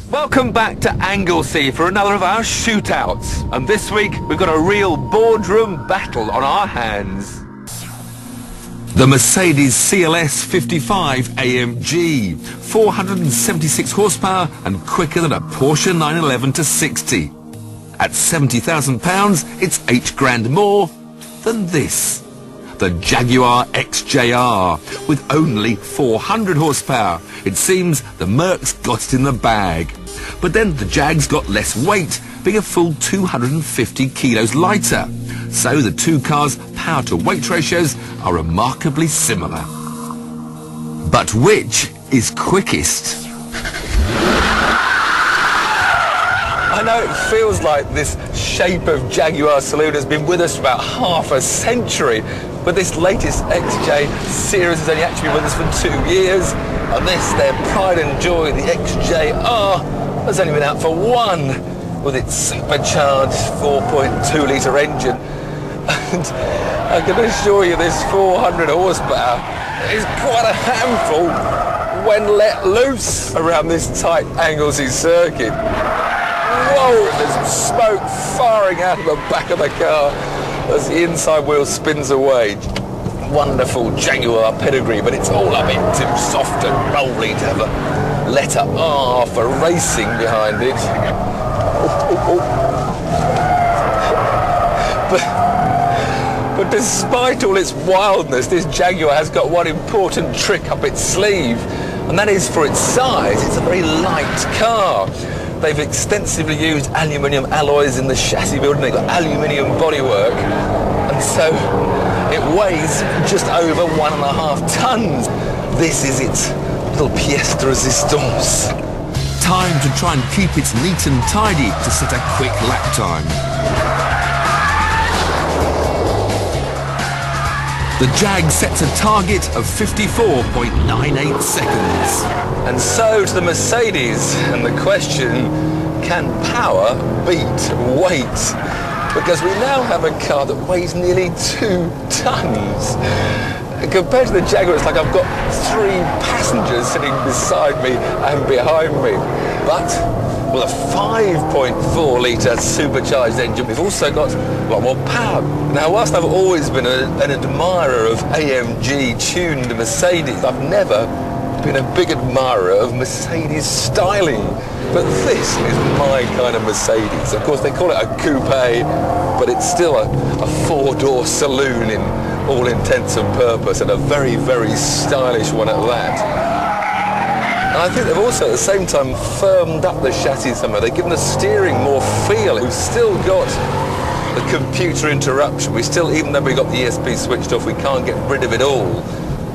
Welcome back to Anglesey for another of our shootouts. And this week we've got a real boardroom battle on our hands. The Mercedes CLS 55 AMG, 476 horsepower and quicker than a Porsche 911 to 60. At £70,000, it's 8 grand more than this. The Jaguar XJR, with only 400 horsepower. It seems the Merc's got it in the bag. But then the Jag's got less weight, being a full 250 kilos lighter. So the two cars' power to weight ratios are remarkably similar. But which is quickest? I know it feels like this shape of Jaguar saloon has been with us for about half a century, but this latest XJ series has only actually been with us for 2 years, and this, their pride and joy, the XJR, has only been out for 1, with its supercharged 4.2 litre engine. And I can assure you this 400 horsepower is quite a handful when let loose around this tight Anglesey circuit. Whoa, there's smoke firing out of the back of the car as the inside wheel spins away. Wonderful Jaguar pedigree, but it's all a bit too soft and rolly to have a letter R for racing behind it. But despite all its wildness, this Jaguar has got one important trick up its sleeve, and that is, for its size, it's a very light car. They've extensively used aluminium alloys in the chassis building. They've got aluminium bodywork, and so it weighs just over 1.5 tons. This is its little pièce de résistance. Time to try and keep it neat and tidy to set a quick lap time. The Jag sets a target of 54.98 seconds. And so to the Mercedes, and the question, can power beat weight? Because we now have a car that weighs nearly 2 tons. Compared to the Jaguar, it's like I've got 3 passengers sitting beside me and behind me. But with a 5.4 litre supercharged engine, we've also got a lot more power. Now, whilst I've always been an admirer of AMG tuned Mercedes, I've never been a big admirer of Mercedes styling. But this is my kind of Mercedes. Of course, they call it a coupe, but it's still a 4-door saloon in all intents and purpose, and a very, very stylish one at that. And I think they've also at the same time firmed up the chassis somewhere. They've given the steering more feel. We've still got the computer interruption. We still, even though we got the ESP switched off, we can't get rid of it all.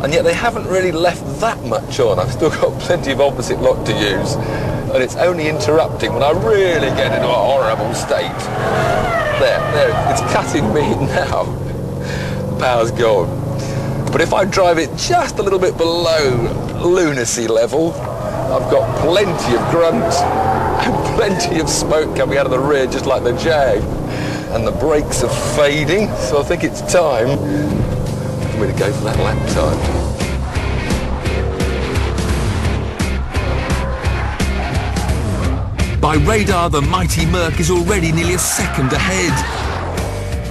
And yet they haven't really left that much on. I've still got plenty of opposite lock to use, and it's only interrupting when I really get into a horrible state. There, it's cutting me now. The power's gone. But if I drive it just a little bit below lunacy level, I've got plenty of grunt and plenty of smoke coming out of the rear, just like the Jag. And the brakes are fading, so I think it's time for me to go for that lap time. By radar, the mighty Merc is already nearly a second ahead.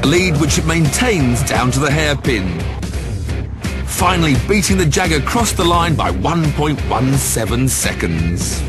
A lead which it maintains down to the hairpin. Finally beating the Jag across the line by 1.17 seconds.